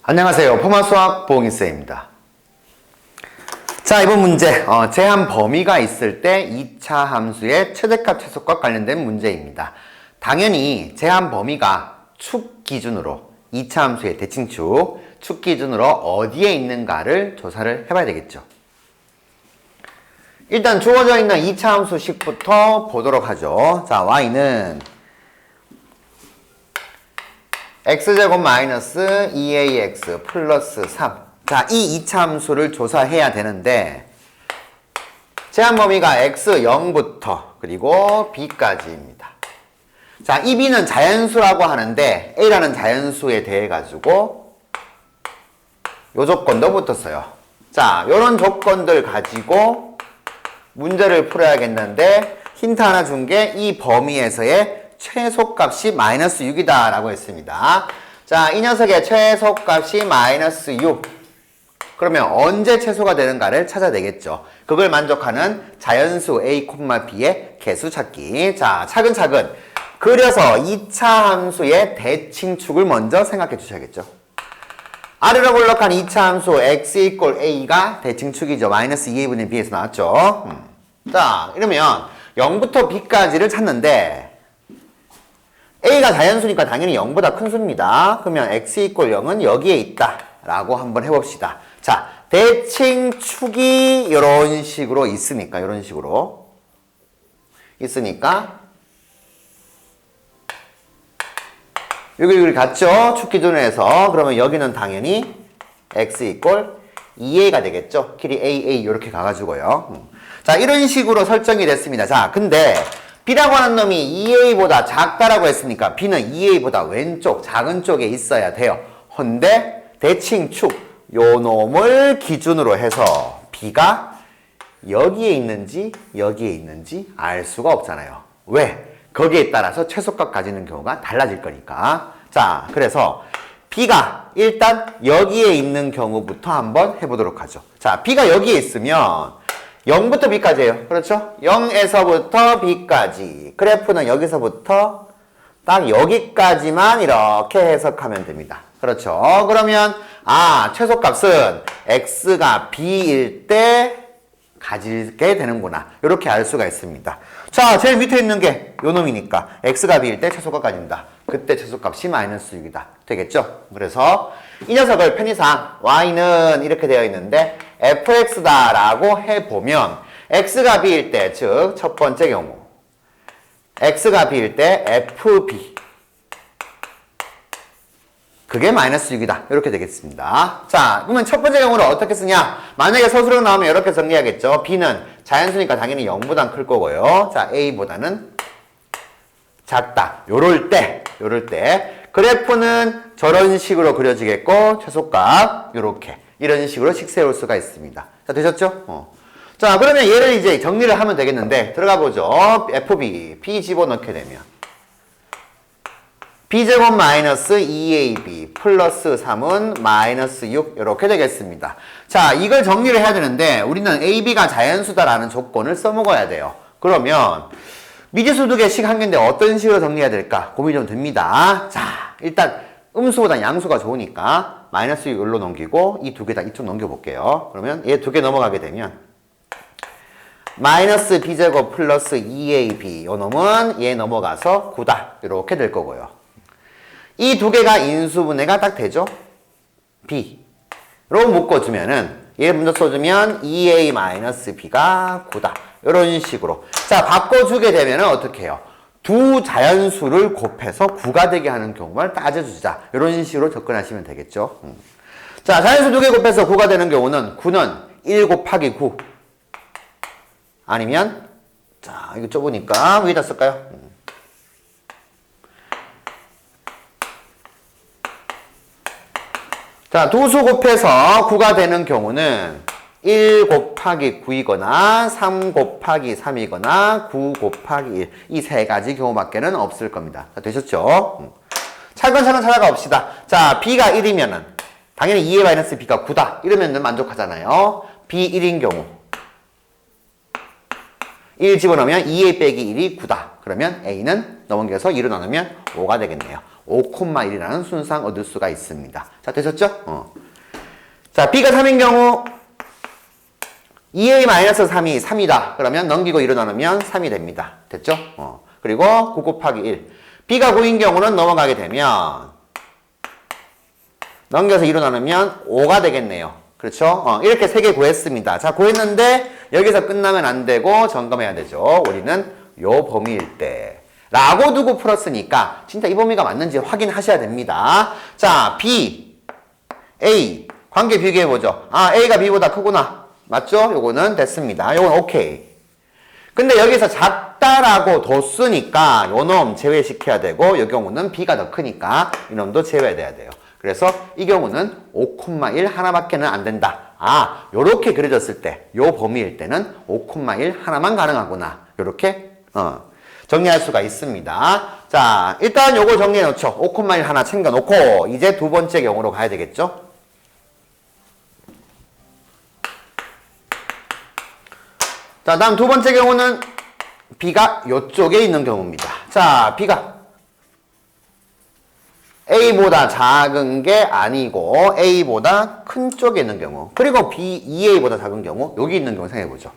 안녕하세요. 포마수학 보응이쌤입니다. 자, 이번 문제 제한 범위가 있을 때 2차 함수의 최대값 최소값 관련된 문제입니다. 당연히 제한 범위가 축 기준으로 2차 함수의 대칭축 축 기준으로 어디에 있는가를 조사를 해봐야 되겠죠. 일단 주어져 있는 2차 함수식부터 보도록 하죠. 자, y는 x제곱 마이너스 2ax 플러스 3. 자, 이 2차 함수를 조사해야 되는데 제한 범위가 x 0부터 그리고 b까지입니다. 자, 이 b는 자연수라고 하는데 a라는 자연수에 대해 가지고 요 조건도 붙었어요. 자, 요런 조건들 가지고 문제를 풀어야겠는데 힌트 하나 준 게 이 범위에서의 최소값이 마이너스 6이다 라고 했습니다. 자, 이 녀석의 최소값이 마이너스 6. 그러면 언제 최소가 되는가를 찾아내겠죠. 그걸 만족하는 자연수 a, b의 개수 찾기. 자, 차근차근 그려서 2차 함수의 대칭축을 먼저 생각해 주셔야겠죠. 아래로 볼록한 2차 함수 x 이꼴 a가 대칭축이죠. 마이너스 2a분의 b에서 나왔죠. 자, 이러면 0부터 b까지를 찾는데 a가 자연수니까 당연히 0보다 큰 수입니다. 그러면 x 이꼴 0은 여기에 있다 라고 한번 해봅시다. 자, 대칭축이 이런 식으로 있으니까 이런 식으로 있으니까 여기 같죠? 축 기준에서. 그러면 여기는 당연히 x 이꼴 2a가 되겠죠? 길이 a 이렇게 가가지고요. 자, 이런 식으로 설정이 됐습니다. 자, 근데 b라고 하는 놈이 2a보다 작다라고 했으니까 b는 2a보다 왼쪽 작은 쪽에 있어야 돼요. 헌데 대칭축 요 놈을 기준으로 해서 b가 여기에 있는지 여기에 있는지 알 수가 없잖아요. 왜? 거기에 따라서 최소값 가지는 경우가 달라질 거니까. 자, 그래서 b가 일단 여기에 있는 경우부터 한번 해보도록 하죠. 자, b가 여기에 있으면 0부터 b까지예요. 그렇죠? 0에서부터 b까지. 그래프는 여기서부터 딱 여기까지만 이렇게 해석하면 됩니다. 그렇죠? 그러면 최소값은 x가 b일 때 가지게 되는구나. 이렇게 알 수가 있습니다. 자, 제일 밑에 있는 게 요 놈이니까 x가 b일 때 최소값 가진다. 그때 최소값이 마이너스 6이다. 되겠죠? 그래서 이 녀석을 편의상 y는 이렇게 되어 있는데 fx다 라고 해보면 x가 b일 때, 즉 첫 번째 경우 x가 b일 때 fb 그게 마이너스 6이다. 이렇게 되겠습니다. 자, 그러면 첫 번째 경우를 어떻게 쓰냐? 만약에 서술로 나오면 이렇게 정리하겠죠. b는 자연수니까 당연히 0보단 클 거고요. 자, a보다는 작다. 요럴 때 그래프는 저런 식으로 그려지겠고 최소값 요렇게 이런 식으로 식 세울 수가 있습니다. 자, 되셨죠? 자, 그러면 얘를 이제 정리를 하면 되겠는데 들어가 보죠. fb, b 집어넣게 되면 b제곱 마이너스 2ab 플러스 3은 마이너스 6 이렇게 되겠습니다. 자, 이걸 정리를 해야 되는데 우리는 ab가 자연수다라는 조건을 써먹어야 돼요. 그러면 미지수 두 개씩 한 개인데 어떤 식으로 정리해야 될까 고민이 좀 됩니다. 자, 일단 음수보다 양수가 좋으니까 마이너스 6 여기로 넘기고 이 두 개 다 이쪽 넘겨볼게요. 그러면 얘 두 개 넘어가게 되면 마이너스 b제곱 플러스 2ab 요 놈은 얘 넘어가서 9다 이렇게 될 거고요. 이 두 개가 인수분해가 딱 되죠. b로 묶어주면은 얘 먼저 써주면 2a-b가 9다 이런 식으로. 자, 바꿔주게 되면은 어떻게 해요? 두 자연수를 곱해서 9가 되게 하는 경우만 따져주자. 이런 식으로 접근하시면 되겠죠. 자, 자연수 두 개 곱해서 9가 되는 경우는 9는 1 곱하기 9 아니면 자, 이거 좁으니까 위에다 쓸까요? 자, 두 수 곱해서 9가 되는 경우는 1 곱하기 9이거나 3 곱하기 3이거나 9 곱하기 1 이 세 가지 경우밖에는 없을 겁니다. 자, 되셨죠? 차근차근 찾아가 봅시다. 자, b가 1이면은 당연히 2a-b가 9다 이러면 만족하잖아요. b 1인 경우 1 집어넣으면 2a 빼기 1이 9다. 그러면 a는 넘겨서 2로 나누면 5가 되겠네요. 5,1이라는 순상 얻을 수가 있습니다. 자, 되셨죠? 자, B가 3인 경우 2A-3이 3이다. 그러면 넘기고 1로 나누면 3이 됩니다. 됐죠? 그리고 9 곱하기 1. B가 9인 경우는 넘어가게 되면 넘겨서 2로 나누면 5가 되겠네요. 그렇죠? 이렇게 3개 구했습니다. 자, 구했는데 여기서 끝나면 안 되고 점검해야 되죠. 우리는 요 범위일 때 라고 두고 풀었으니까 진짜 이 범위가 맞는지 확인하셔야 됩니다. 자, B, A 관계 비교해보죠. 아, A가 B보다 크구나. 맞죠? 요거는 됐습니다. 요건 오케이. 근데 여기서 작다라고 뒀으니까 요 놈 제외시켜야 되고 요 경우는 B가 더 크니까 이 놈도 제외돼야 돼요. 그래서 이 경우는 5,1 하나밖에는 안 된다. 아, 요렇게 그려졌을 때, 요 범위일 때는 5,1 하나만 가능하구나. 요렇게 정리할 수가 있습니다. 자, 일단 요거 정리해 놓죠. 5,1 하나 챙겨 놓고 이제 두 번째 경우로 가야 되겠죠. 자, 다음 두 번째 경우는 B가 요쪽에 있는 경우입니다. 자, B가 A보다 작은 게 아니고 A보다 큰 쪽에 있는 경우, 그리고 B, 2A보다 작은 경우 여기 있는 경우 생각해보죠.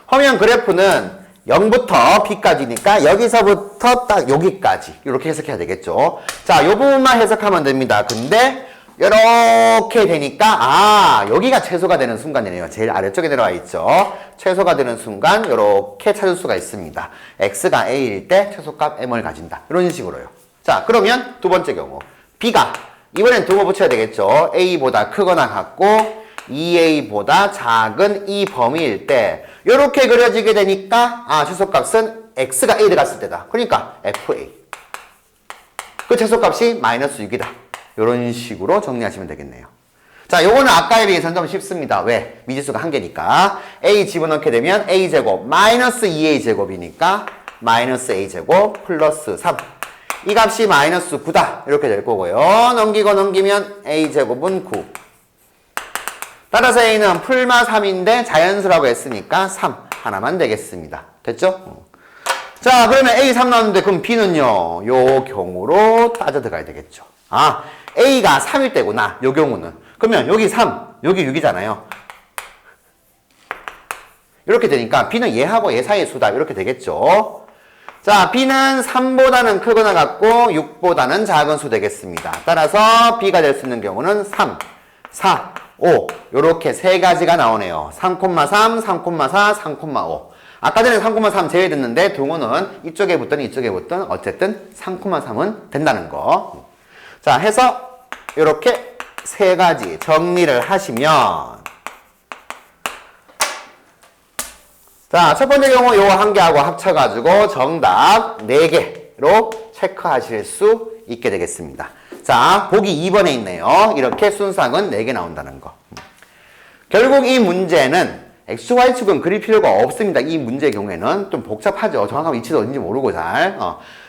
화면 그래프는 0부터 B까지니까 여기서부터 딱 여기까지 이렇게 해석해야 되겠죠. 자, 이 부분만 해석하면 됩니다. 근데 이렇게 되니까 아, 여기가 최소가 되는 순간이네요. 제일 아래쪽에 내려와 있죠. 최소가 되는 순간 이렇게 찾을 수가 있습니다. X가 A일 때 최소값 M을 가진다. 이런 식으로요. 자, 그러면 두 번째 경우 B가 이번엔 두고 붙여야 되겠죠. A보다 크거나 같고 2A보다 작은 이 범위일 때 이렇게 그려지게 되니까 아, 최소값은 X가 A 들어갔을 때다. 그러니까 FA. 그 최소값이 마이너스 6이다. 이런 식으로 정리하시면 되겠네요. 자, 요거는 아까에 비해서는 좀 쉽습니다. 왜? 미지수가 한 개니까. A 집어넣게 되면 A제곱 마이너스 2A제곱이니까 마이너스 A제곱 플러스 3. 이 값이 마이너스 9다. 이렇게 될 거고요. 넘기면 A제곱은 9. 따라서 A는 풀마 3인데 자연수라고 했으니까 3 하나만 되겠습니다. 됐죠? 자, 그러면 A 3 나왔는데 그럼 B는요. 요 경우로 따져 들어가야 되겠죠. 아, A가 3일 때구나. 요 경우는. 그러면 여기 3, 여기 6이잖아요. 이렇게 되니까 B는 얘하고 얘 사이의 수다. 이렇게 되겠죠. 자, B는 3보다는 크거나 같고 6보다는 작은 수 되겠습니다. 따라서 B가 될 수 있는 경우는 3, 4, 5 이렇게 세 가지가 나오네요. 3,3, 3,4, 3,5 아까 전에 3,3 제외됐는데 동호는 이쪽에 붙든 이쪽에 붙든 어쨌든 3,3은 된다는 거. 자, 해서 이렇게 세 가지 정리를 하시면 자, 첫 번째 경우 요 한 개하고 합쳐가지고 정답 4개로 체크하실 수 있게 되겠습니다. 자, 보기 2번에 있네요. 이렇게 순상은 4개 나온다는 거. 결국 이 문제는 XY축은 그릴 필요가 없습니다. 이 문제의 경우에는 좀 복잡하죠. 정확한 위치도 어딘지 모르고 잘.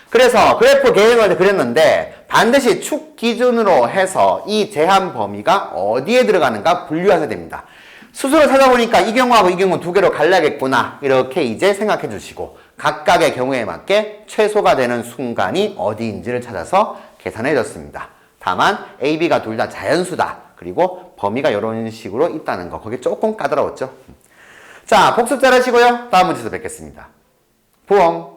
그래서 그래프 계획을 그렸는데 반드시 축 기준으로 해서 이 제한 범위가 어디에 들어가는가 분류하셔야 됩니다. 스스로 찾아보니까 이 경우하고 이 경우 두 개로 갈라야겠구나. 이렇게 이제 생각해 주시고 각각의 경우에 맞게 최소가 되는 순간이 어디인지를 찾아서 계산해 줬습니다. 다만 A, B가 둘 다 자연수다. 그리고 범위가 이런 식으로 있다는 거. 거기 조금 까다로웠죠. 자, 복습 잘 하시고요. 다음 문제에서 뵙겠습니다. 부엉.